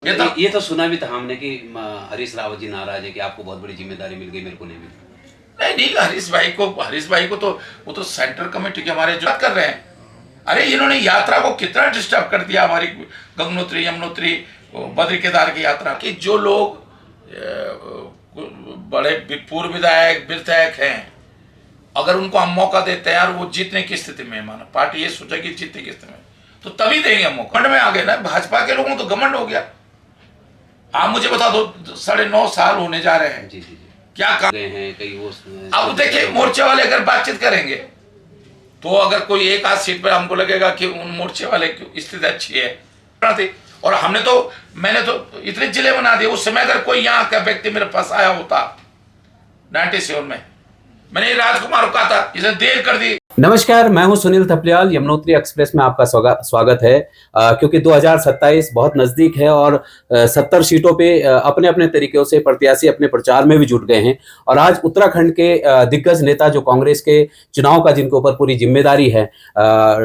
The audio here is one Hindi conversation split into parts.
ये तो सुना भी था हमने कि हरीश रावत जी नाराज है कि आपको बहुत बड़ी जिम्मेदारी मिल गई, मेरे को नहीं मिली। नहीं नहीं, हरीश भाई को तो वो तो सेंट्रल कमेटी के हमारे जो कर रहे हैं। अरे इन्होंने यात्रा को कितना डिस्टर्ब कर दिया हमारी गंगोत्री यमुनोत्री बद्री केदार की यात्रा कि जो लोग बड़े पूर्व विधायक हैं, अगर उनको हम मौका देते हैं और वो जीतने की स्थिति में, माना पार्टी ये सोचे कि जीतने की स्थिति में, तो तभी देंगे हम मौका। में आ गए ना, भाजपा के लोगों को तो घमंड हो गया। आप मुझे बता दो, 9.5 साल होने जा रहे हैं, जी जी जी, क्या कर रहे हैं कई वो। अब देखिए, मोर्चे वाले अगर बातचीत करेंगे तो अगर कोई एक आध सीट पर हमको लगेगा कि उन मोर्चे वाले की स्थिति अच्छी है, और मैंने तो इतने जिले बना दिए। उस समय अगर कोई यहाँ का व्यक्ति मेरे पास आया होता 97 में, मैंने राजकुमार को कहा था, इसने देर कर दी। नमस्कार, मैं हूं सुनील थपलियाल। यमुनोत्री एक्सप्रेस में आपका स्वागत है। क्योंकि 2027 बहुत नजदीक है और 70 सीटों पे अपने अपने तरीकों से प्रत्याशी अपने प्रचार में भी जुट गए हैं। और आज उत्तराखंड के दिग्गज नेता जो कांग्रेस के चुनाव का जिनके ऊपर पूरी जिम्मेदारी है,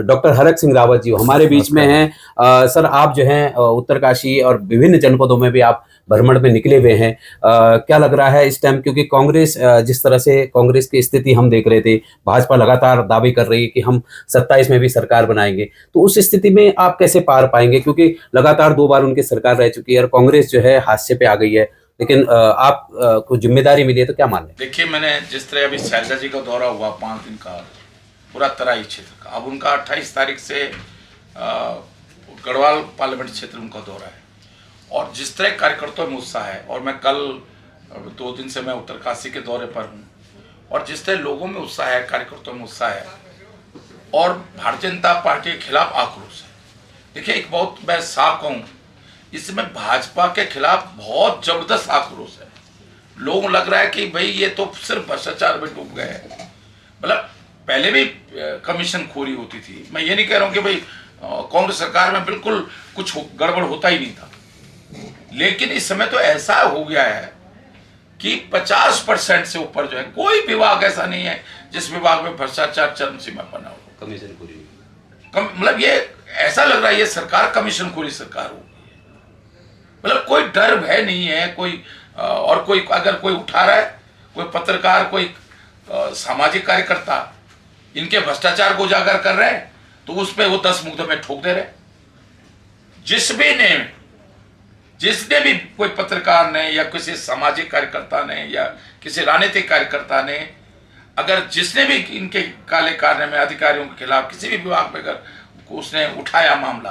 डॉक्टर हरक सिंह रावत जी हमारे बीच में हैं। सर, आप जो हैं उत्तरकाशी और विभिन्न जनपदों में भी आप भ्रमण में निकले हुए हैं। क्या लग रहा है इस टाइम, क्योंकि कांग्रेस जिस तरह से कांग्रेस की स्थिति हम देख रहे थे, भाजपा लगातार दावे कर रही है कि हम 27 में भी सरकार बनाएंगे, तो उस स्थिति में आप कैसे पार पाएंगे? क्योंकि लगातार 2 बार उनकी सरकार रह चुकी है और कांग्रेस जो है हाशिए पे आ गई है, लेकिन आप को जिम्मेदारी मिली है, तो क्या मान लें? देखिए, मैंने जिस तरह अभी शैलजा जी का दौरा हुआ 5 दिन का, पूरा तराई क्षेत्र का, अब उनका 28 तारीख से गढ़वाल पार्लियामेंट क्षेत्र उनका दौरा है, और जिस तरह कार्यकर्ताओं में उत्साह है, और मैं कल 2 दिन से मैं उत्तरकाशी के दौरे पर हूँ, और जिस तरह लोगों में उत्साह है, कार्यकर्ताओं में उत्साह है, और भारतीय जनता पार्टी के खिलाफ आक्रोश है। देखिए, एक बहुत मैं साफ कहूँ, इसमें भाजपा के खिलाफ बहुत जबरदस्त आक्रोश है। लोग लग रहा है कि भाई ये तो सिर्फ भ्रष्टाचार में डूब गए हैं। मतलब पहले भी कमीशन खोरी होती थी, मैं ये नहीं कह रहा हूँ कि भाई कांग्रेस सरकार में बिल्कुल कुछ गड़बड़ होता ही नहीं था, लेकिन इस समय तो ऐसा हो गया है कि 50% से ऊपर जो है, कोई विभाग ऐसा नहीं है जिस विभाग में भ्रष्टाचार चरम सीमा पर ना हो। कमीशन खोरी मतलब ये ऐसा लग रहा है ये सरकार कमीशन खोरी सरकार हो, मतलब कोई डर भय नहीं है कोई। और कोई अगर कोई उठा रहा है, कोई पत्रकार, कोई सामाजिक कार्यकर्ता इनके भ्रष्टाचार को उजागर कर रहे हैं, तो उस पर वो 10 मुकदमे ठोक दे रहे। जिसने भी कोई पत्रकार ने या किसी सामाजिक कार्यकर्ता ने या किसी राजनीतिक कार्यकर्ता ने, अगर जिसने भी इनके काले कार्य में अधिकारियों के खिलाफ किसी भी विभाग में अगर उसने उठाया मामला,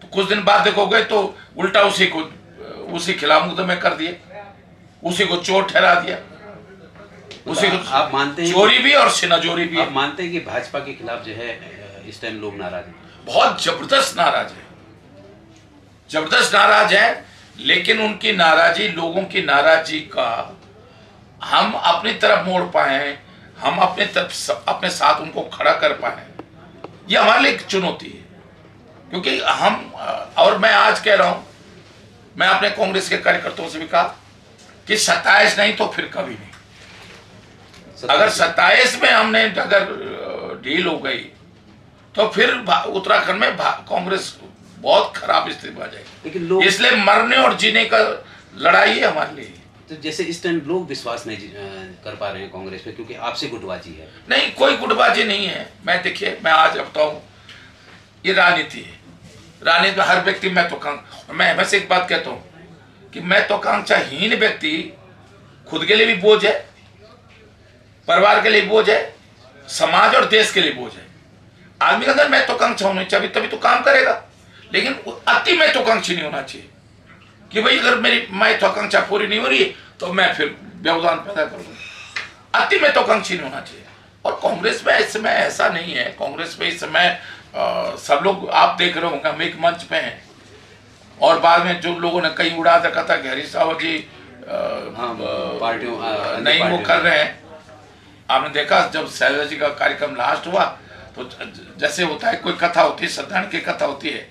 तो कुछ दिन बाद देखोगे तो उल्टा उसी खिलाफ मुकदमे कर दिए, उसी को चोर ठहरा दिया, उसी को। आप मानते हैं चोरी भी और सिनाजोरी भी। आप मानते हैं कि भाजपा के खिलाफ जो है इस टाइम लोग नाराज हैं? बहुत जबरदस्त नाराज है, जबरदस्त नाराज है, लेकिन उनकी नाराजी, लोगों की नाराजी का हम अपनी तरफ मोड़ पाए, हम अपने तरफ अपने साथ उनको खड़ा कर पाए, ये हमारे लिए एक चुनौती है। क्योंकि और मैं आज कह रहा हूं, मैं अपने कांग्रेस के कार्यकर्ताओं से भी कहा कि 27 नहीं तो फिर कभी नहीं। अगर 27 में हमने अगर डील हो गई तो फिर उत्तराखंड में कांग्रेस बहुत खराब स्थिति में आ जाएगी। लेकिन लोग, इसलिए मरने और जीने का लड़ाई है हमारे लिए। तो जैसे इस टाइम लोग विश्वास नहीं कर पा रहे हैं कांग्रेस पे, क्योंकि आपसे गुटबाजी है। नहीं, कोई गुटबाजी नहीं है। देखिए, मैं आज बताऊं, ये राजनीति है, राजनीति में हर व्यक्ति मैं बस एक बात कहता हूं कि महत्वाकांक्षाहीन व्यक्ति खुद के लिए भी बोझ है, परिवार के लिए बोझ है, समाज और देश के लिए बोझ है। आदमी के अंदर महत्वाकांक्षा होनी चाहिए, तभी तो काम करेगा, लेकिन अति महत्वाकांक्षी नहीं होना चाहिए कि भाई अगर मेरी महत्वाकांक्षा पूरी नहीं हो रही है तो मैं फिर व्यवधान पैदा करूंगा। अति महत्वाकांक्षी नहीं होना चाहिए। और कांग्रेस में इस समय ऐसा नहीं है। कांग्रेस में इस समय सब लोग, आप देख रहे होंगे, हम एक मंच पे हैं, और बाद में जो लोगों ने कहीं उड़ा रखा था कि हरीश रावत जी पार्टियों नहीं वो कर रहे हैं। आपने देखा जब शैलजा जी का कार्यक्रम लास्ट हुआ, तो जैसे होता है, कोई कथा होती है, सत्यनारायण की कथा होती है,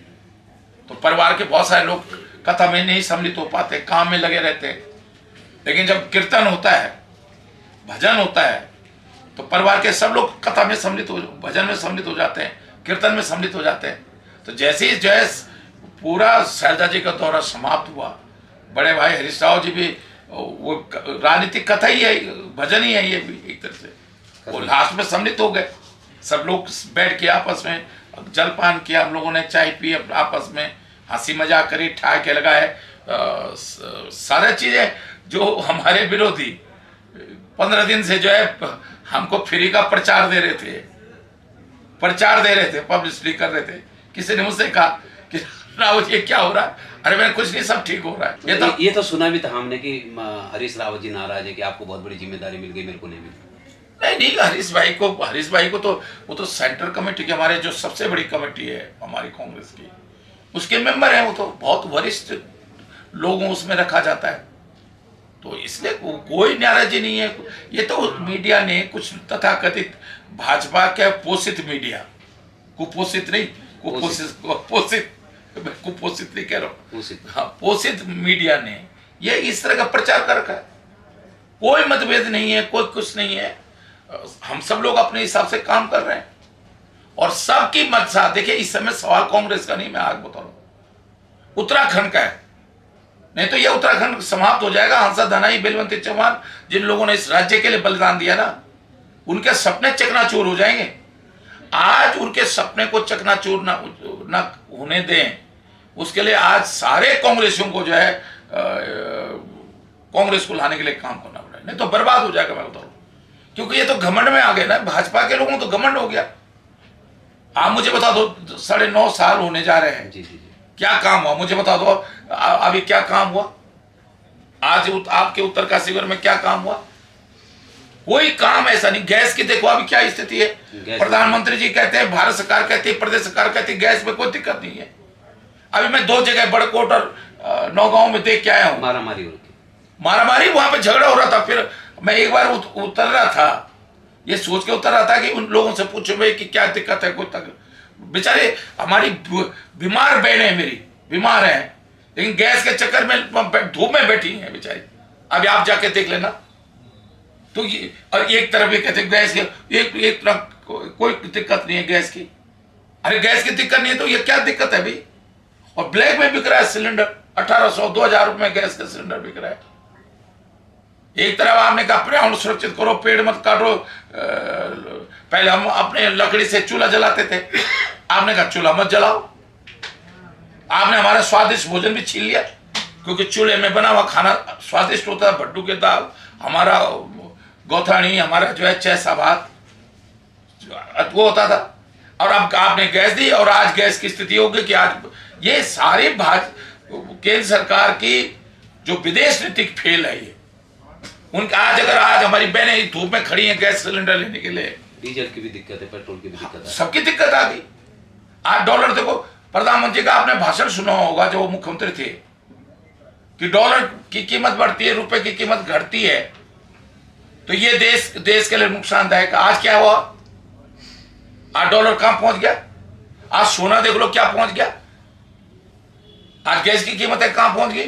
तो परिवार के बहुत सारे लोग कथा में नहीं सम्मिलित हो पाते, काम में लगे रहते हैं, लेकिन जब कीर्तन होता है, भजन होता है, तो परिवार के सब लोग कथा में सम्मिलित हो, भजन में सम्मिलित हो जाते हैं, कीर्तन में सम्मिलित हो जाते हैं। तो जैसे ही जो है पूरा शैलजा जी का दौरा समाप्त हुआ। बड़े भाई हरीश राव जी भी वो राजनीतिक कथा ही है, भजन ही है ये भी एक तरह से। वो लास्ट में सम्मिलित हो गए, सब लोग बैठ के आपस में जलपान किया, हम लोगों ने चाय पी, आपस में हंसी मजाक करी, ठहाके लगाए। सारी चीजें जो हमारे विरोधी 15 दिन से जो है हमको फ्री का प्रचार दे रहे थे, पब्लिसिटी कर रहे थे। किसी ने मुझसे कहा कि रावत ये क्या हो रहा है? अरे मैंने कुछ नहीं, सब ठीक हो रहा है। ये तो सुना भी था हमने कि हरीश रावत जी नाराज है कि आपको बहुत बड़ी जिम्मेदारी मिल गई, मेरे को नहीं मिली। नहीं, हरीश भाई को तो वो तो सेंट्रल कमेटी के, हमारे जो सबसे बड़ी कमेटी है हमारी कांग्रेस की, उसके मेंबर हैं। वो तो बहुत वरिष्ठ लोगों उसमें रखा जाता है, तो इसलिए कोई नाराजगी नहीं है। ये तो मीडिया ने कुछ तथाकथित भाजपा के पोषित मीडिया, कुपोषित नहीं, कुपोषित नहीं कह रहा हूँ, हाँ, पोषित मीडिया ने ये इस तरह का प्रचार कर रखा है। कोई मतभेद नहीं है, कोई कुछ नहीं है, हम सब लोग अपने हिसाब से काम कर रहे हैं और सबकी मत साथ। देखिए इस समय सवाल कांग्रेस का नहीं, मैं आज बता रहा हूं, उत्तराखंड का है। नहीं तो यह उत्तराखंड समाप्त हो जाएगा। हंसा धनाई, बेलवंती चौहान, जिन लोगों ने इस राज्य के लिए बलिदान दिया ना, उनके सपने चकनाचूर हो जाएंगे। आज उनके सपने को चकनाचूर ना होने दें, उसके लिए आज सारे कांग्रेसियों को जो है कांग्रेस को लाने के लिए काम करना पड़ेगा, नहीं तो बर्बाद हो जाएगा, मैं बता रहा हूं। क्योंकि ये तो घमंड में आ गए ना, भाजपा के लोगों तो घमंड हो गया। आप मुझे बता दो, 9.5 साल होने जा रहे हैं, जी। क्या काम हुआ मुझे बता दो। अभी क्या काम हुआ? आज आपके उत्तरकाशी में क्या काम हुआ? कोई काम ऐसा नहीं। गैस की देखो अभी क्या स्थिति है। प्रधानमंत्री जी कहते हैं, भारत सरकार कहती है, प्रदेश सरकार कहती है गैस में कोई दिक्कत नहीं है। अभी मैं 2 जगह बड़कोट और नौगांव में देख के आया हूँ, मारामारी वहां पे झगड़ा हो रहा था। फिर मैं एक बार उतर रहा था, ये सोच के उतर रहा था कि उन लोगों से पूछो भाई कि क्या दिक्कत है। कोई तक बेचारे हमारी बीमार बहनें मेरी बीमार हैं, लेकिन गैस के चक्कर में धूप में बैठी हैं बेचारी। अभी आप जाके देख लेना तो ये, और एक तरफ ये कहते गैस की एक तरफ कोई दिक्कत नहीं है गैस की। अरे गैस की दिक्कत नहीं है तो ये क्या दिक्कत है भाई? और ब्लैक में बिक रहा है सिलेंडर, 1800-2000 रुपए में गैस का सिलेंडर बिक रहा है। एक तरफ आपने कहा पर्यावरण सुरक्षित करो, पेड़ मत काटो। पहले हम अपने लकड़ी से चूल्हा जलाते थे, आपने कहा चूल्हा मत जलाओ। आपने हमारा स्वादिष्ट भोजन भी छीन लिया, क्योंकि चूल्हे में बना हुआ खाना स्वादिष्ट होता है। भट्टू के दाल, हमारा गौथानी, हमारा जो है चैसा भात वो होता था। और अब आपने गैस दी, और आज गैस की स्थिति होगी कि आज ये सारी केंद्र सरकार की जो विदेश नीति फेल है ये उनका। आज हमारी बहनें धूप में खड़ी हैं गैस सिलेंडर लेने के लिए, डीजल की भी दिक्कत है, पेट्रोल की भी दिक्कत है, सबकी दिक्कत आ गई। आज डॉलर देखो, प्रधानमंत्री का आपने भाषण सुना होगा जो मुख्यमंत्री थे, कि डॉलर की कीमत बढ़ती है, रुपए की कीमत घटती है, तो ये देश के लिए नुकसानदायक। आज क्या हुआ? आज डॉलर कहां पहुंच गया? आज सोना देख लो क्या पहुंच गया। आज गैस की कीमतें कहां पहुंच गई।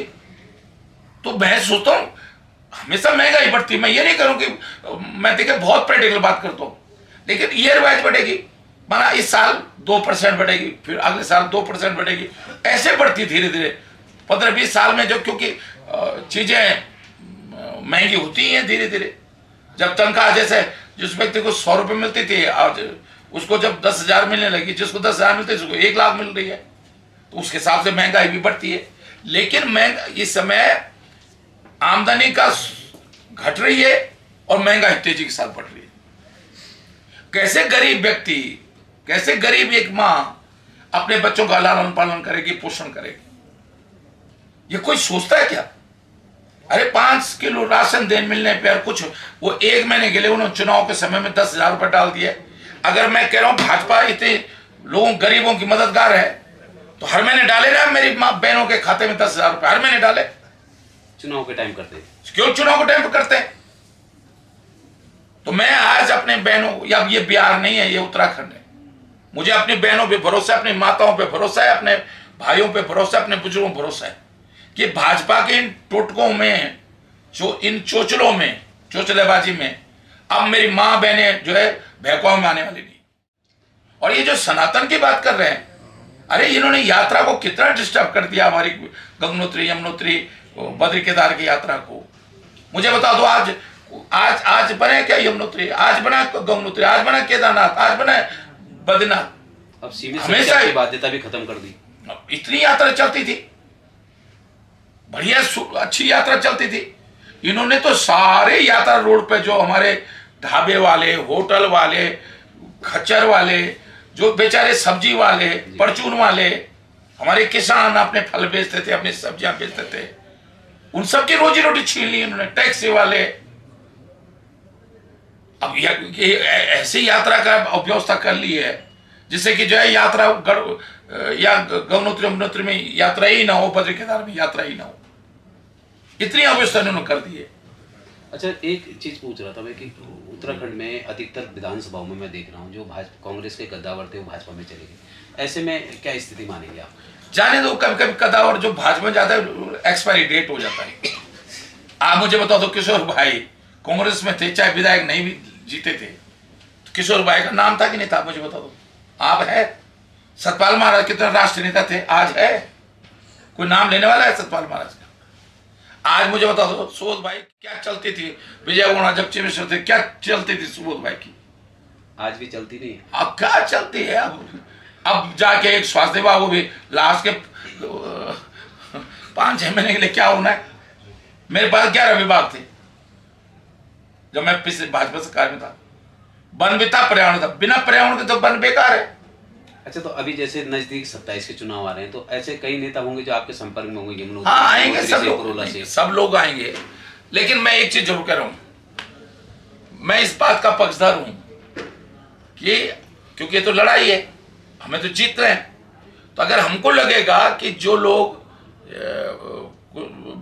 तो मैं सोचता हूं हमेशा महंगाई बढ़ती है। मैं ये नहीं करूं कि मैं देखिए बहुत प्रैक्टिकल बात करता हूं, लेकिन ईयर वाइज बढ़ेगी। माना इस साल 2% बढ़ेगी, फिर अगले साल 2% बढ़ेगी, ऐसे बढ़ती धीरे धीरे 15-20 साल में। जो क्योंकि चीजें महंगी होती हैं धीरे धीरे। जब तनख्वाह जैसे जिस व्यक्ति को 100 रुपये मिलती थी, आज उसको जब 10,000 मिलने लगी, जिसको 10,000 मिलते उसको 1 लाख मिल रही है, तो उसके हिसाब से महंगाई भी बढ़ती है। लेकिन इस समय आमदनी का घट रही है और महंगाई तेजी के साथ बढ़ रही है। कैसे गरीब व्यक्ति, कैसे गरीब एक मां अपने बच्चों का लालन पालन करेगी, पोषण करेगी? ये कोई सोचता है क्या? अरे 5 किलो राशन देने मिलने पर कुछ वो 1 महीने के लिए उन्होंने चुनाव के समय में 10,000 रुपए डाल दिए। अगर मैं कह रहा हूं भाजपा इतने लोगों गरीबों की मददगार है, तो हर महीने डाले ना मेरी मां बहनों के खाते में 10,000 रुपए, हर महीने डाले। चुनाव के टाइम करते हैं, क्यों चुनाव के टाइम पे करते हैं? तो मैं आज अपने बहनों, या ये बिहार नहीं है, ये उत्तराखंड है, मुझे अपनी बहनों पे भरोसा है, अपनी माताओं पे भरोसा है, अपने भाइयों पे भरोसा है, अपने बुजुर्गों पे भरोसा है कि भाजपा के इन टोटकों में, जो इन चोचलों में, चोचलेबाजी में अब मेरी मां बहनें जो है बहकाव में आने वाली नहीं। और ये जो सनातन की बात कर रहे हैं, अरे इन्होंने यात्रा को कितना डिस्टर्ब कर दिया, हमारी गंगोत्री यमुनोत्री बद्री केदार की यात्रा को। मुझे बता दो, आज आज आज बने क्या यमुनोत्री, आज बना गंगोत्री, आज बना केदारनाथ, आज बना बद्रीनाथ। अब सीमित हमेशा की बाध्यता भी खत्म कर दी। इतनी यात्रा चलती थी, बढ़िया अच्छी यात्रा चलती थी। इन्होंने तो सारे यात्रा रोड पे जो हमारे ढाबे वाले, होटल वाले, खच्चर वाले, जो बेचारे सब्जी वाले, परचून वाले, हमारे किसान अपने फल बेचते थे, अपनी सब्जियां बेचते थे, उन सब की रोजी रोटी छीन ली इन्होंने। टैक्सी वाले अब ये ऐसी यात्रा का व्यवस्था कर ली है जिससे कि जो है यात्रा या गंगोत्री यमुनोत्री में यात्रा ही ना हो, बद्री केदार में यात्रा ही ना हो, इतनी अव्यवस्था इन्होंने कर दी है। अच्छा, एक चीज पूछ रहा था मैं कि उत्तराखंड में अधिकतर विधानसभाओं में मैं देख रहा हूँ जो भाजपा कांग्रेस के कद्दावर थे वो भाजपा में चले गए। ऐसे में क्या स्थिति मानेंगे आप? जाने दो, कभी कभी कद्दावर जो भाजपा में जाता है एक्सपायरी डेट हो जाता है। आप मुझे बता दो, किशोर भाई कांग्रेस में थे, चाहे विधायक नहीं भी जीते थे, तो किशोर भाई का नाम था कि नहीं था? मुझे बता दो। आप है सतपाल महाराज कितने राष्ट्रीय नेता थे, आज है कोई नाम लेने वाला है सतपाल महाराज का? आज मुझे बता दो, सुबोध भाई क्या चलती थी, विजय गुणा जब चीफ मिनिस्टर थे क्या चलती थी सुबोध भाई की? आज भी चलती नहीं है। अब क्या चलती है? अब जाके एक स्वास्थ्य विभाग भी लास्ट के 5-6 महीने के लिए क्या होना है? मेरे पास 11 विभाग थे जब मैं पिछले भाजपा सरकार में था। वन भी था, पर्यावरण था, बिना पर्यावरण के तो वन बेकार है। अच्छा, तो अभी जैसे नजदीक 27 के चुनाव आ रहे हैं तो ऐसे कई नेता होंगे जो आपके संपर्क में होंगे यमुनोत्री? हाँ आएंगे, सब लोग आएंगे, लेकिन मैं एक चीज जरूर कह रहा हूं, मैं इस बात का पक्षधर हूं कि क्योंकि ये तो लड़ाई है, हमें तो जीत रहे हैं, तो अगर हमको लगेगा कि जो लोग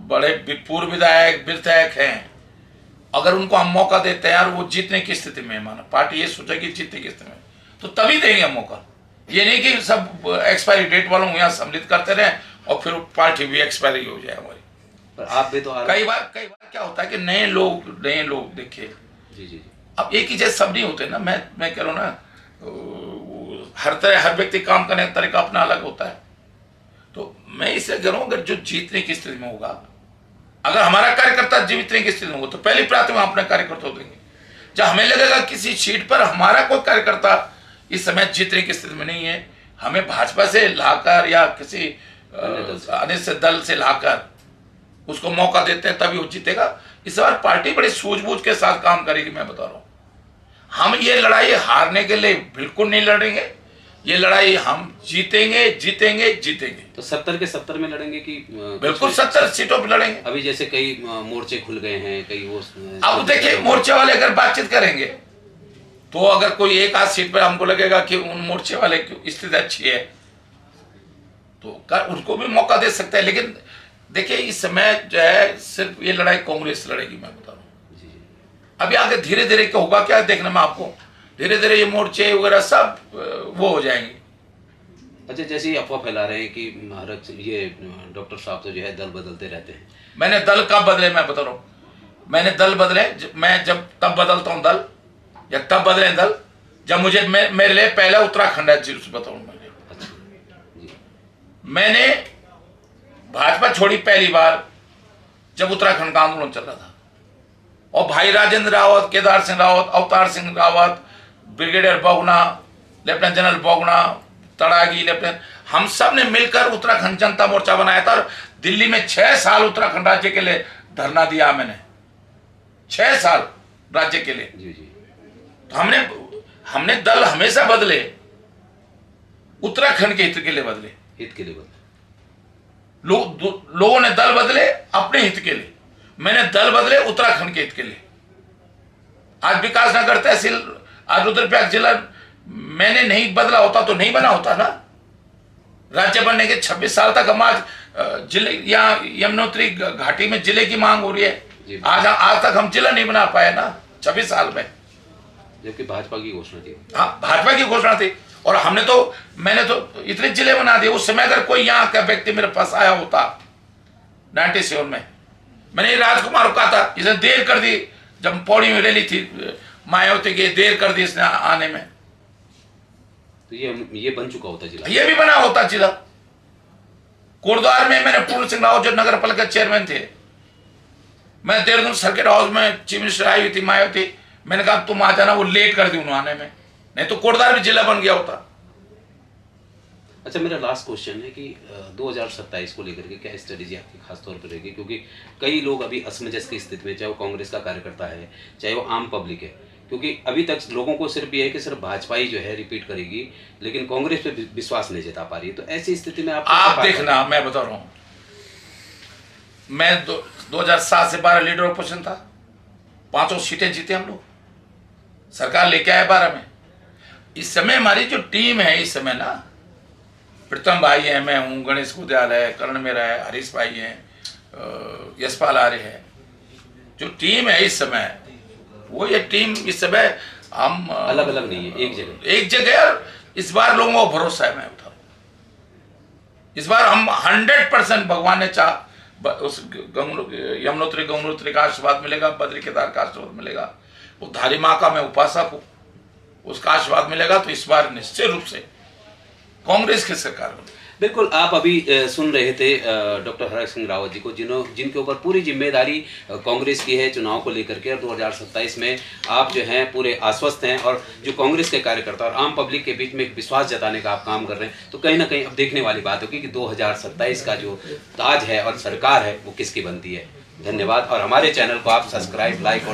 बड़े पूर्व विधायक हैं, अगर उनको हम मौका देते हैं और वो जीतने की स्थिति में, माना पार्टी ये सोचे कि जीतने की स्थिति में, तो तभी देंगे हम मौका। ये नहीं कि सब एक्सपायरी डेट वालों यहाँ सम्मिलित करते रहे और फिर पार्टी भी एक्सपायरी हो जाए हमारी। पर आप भी तो कई बार क्या होता है कि नए लोग देखिए जी। अब एक ही जैसे सब नहीं होते ना। मैं कह रहा हूँ ना, हर व्यक्ति काम करने का तरीका अपना अलग होता है। तो मैं इससे कह रहा हूँ, अगर जो जीतने की स्थिति में होगा, अगर हमारा कार्यकर्ता जीतने की स्थिति में होगा तो पहली प्राथमिकता हम अपने कार्यकर्ता देंगे। जब हमें लगेगा किसी सीट पर हमारा कोई कार्यकर्ता इस समय जीतने की स्थिति में नहीं है, हमें भाजपा से लाकर या किसी अन्य से दल से लाकर उसको मौका देते हैं, तभी वो जीतेगा। इस बार पार्टी बड़ी सूझबूझ के साथ काम करेगी। मैं बता रहा हूँ, हम ये लड़ाई हारने के लिए बिल्कुल नहीं लड़ेंगे, ये लड़ाई हम जीतेंगे। तो 70 के 70 में लड़ेंगे कि बिल्कुल 70 सीटों पर लड़ेंगे। अभी जैसे कई मोर्चे खुल गए हैं, कई वो अब देखिए, मोर्चे वाले अगर बातचीत करेंगे तो अगर कोई एक आध सीट पर हमको लगेगा कि उन मोर्चे वाले की स्थिति अच्छी है तो उनको भी मौका दे सकते हैं। लेकिन देखिए, इस समय जो है सिर्फ ये लड़ाई कांग्रेस लड़ेगी, मैं बता रहा हूँ। अभी आगे धीरे धीरे क्या होगा क्या देखने में आपको, धीरे धीरे ये मोर्चे वगैरह सब वो हो जाएंगे। अच्छा, जैसे ही अफवाह फैला रहे हैं कि ये डॉक्टर साहब तो जो है दल बदलते रहते हैं। मैंने दल कब बदले, मैं बता रहा हूँ, मैंने दल बदले, मैं जब तब बदलता हूँ दल, या तब बदले दल जब मुझे मेरे लिए पहला उत्तराखंड है। बताऊँ मैंने भाजपा छोड़ी पहली बार जब उत्तराखंड का आंदोलन चल रहा था, और भाई Rajendra Rawat, Kedar Singh Rawat, Avtar Singh Rawat, brigadier Bogna, lieutenant general Bogna, Tadagi lieutenant, हम सब ने मिलकर उत्तराखंड जनता मोर्चा बनाया था। और दिल्ली में 6 साल उत्तराखंड राज्य के लिए धरना दिया मैंने, 6 साल राज्य के लिए। जी। तो हमने दल हमेशा बदले, उत्तराखंड के हित के लिए बदले। लोगों ने दल बदले अपने हित के लिए, मैंने दल बदले उत्तराखंड के हित के लिए। आज विकासनगर तहसील, आज रुद्रप्रयाग जिला मैंने नहीं बदला होता तो नहीं बना होता ना। राज्य बनने के 26 साल तक हम आज जिले, यहाँ यमुनोत्री घाटी में जिले की मांग हो रही है, आज तक हम जिला नहीं बना पाए ना 26 साल में, जबकि भाजपा की घोषणा थी। हाँ, भाजपा की घोषणा थी, और मैंने तो इतने जिले बना दिए। उस समय अगर कोई यहाँ का व्यक्ति मेरे पास आया होता 97 में, मैंने राजकुमार को कहा था, इसने देर कर दी, जब पौड़ी में रैली थी मायावती की, देर कर दी इसने आने में। तो ये बन चुका होता जिला। ये भी बना होता जिला। कोटद्वार में मैंने पूर्ण सिंह रावत जो नगर पालिका चेयरमैन थे, मैं देहरादून सर्किट हाउस में चीफ मिनिस्टर आई हुई थी, मैं आई थी, मैंने कहा तुम आ जाना, वो लेट कर दी उन्होंने आने में, नहीं तो कोटद्वार भी जिला बन गया होता। अच्छा, मेरा लास्ट क्वेश्चन है कि 2027 को लेकर के क्या स्ट्रेटेजी आपकी खास तौर पर रहेगी, क्योंकि कई लोग अभी असमंजस की स्थिति में, चाहे वो कांग्रेस का कार्यकर्ता है चाहे वो आम पब्लिक है, क्योंकि अभी तक लोगों को सिर्फ ये है कि सिर्फ भाजपा ही जो है रिपीट करेगी, लेकिन कांग्रेस पे विश्वास नहीं जता पा रही है। तो ऐसी स्थिति में आप देखना, मैं बता रहा हूँ, मैं 2007 से 12 लीडर ऑपोजिशन था, 5 सीटें जीते हम लोग, सरकार लेके आए 12 में। इस समय हमारी जो टीम है, इस समय ना प्रीतम भाई है, मैं हूँ, गणेश गुदयाल है, कर्ण मेरा है, हरीश भाई है, यशपाल आर्य है, जो टीम है इस समय, वो ये टीम इस समय हम अलग अलग नहीं है, एक जगह। और इस बार लोगों को भरोसा है, मैं बता रहा हूँ, इस बार हम 100% भगवान ने उस यमुनोत्री गंगोत्री का आशीर्वाद मिलेगा, बद्री केदार का आशीर्वाद मिलेगा, वो धारी माँ का मैं उपासक हूँ, उसका आशीर्वाद मिलेगा, तो इस बार निश्चित रूप से कांग्रेस की सरकार बनेगी। बिल्कुल। आप अभी सुन रहे थे डॉक्टर हरक सिंह रावत जी को, जिनके ऊपर पूरी जिम्मेदारी कांग्रेस की है चुनाव को लेकर के, और 2027 में आप जो हैं पूरे आश्वस्त हैं, और जो कांग्रेस के कार्यकर्ता और आम पब्लिक के बीच में एक विश्वास जताने का आप काम कर रहे हैं। तो कहीं ना कहीं अब देखने वाली बात होगी कि 2027 का जो ताज है और सरकार है वो किसकी बनती है। धन्यवाद, और हमारे चैनल को आप सब्सक्राइब, लाइक और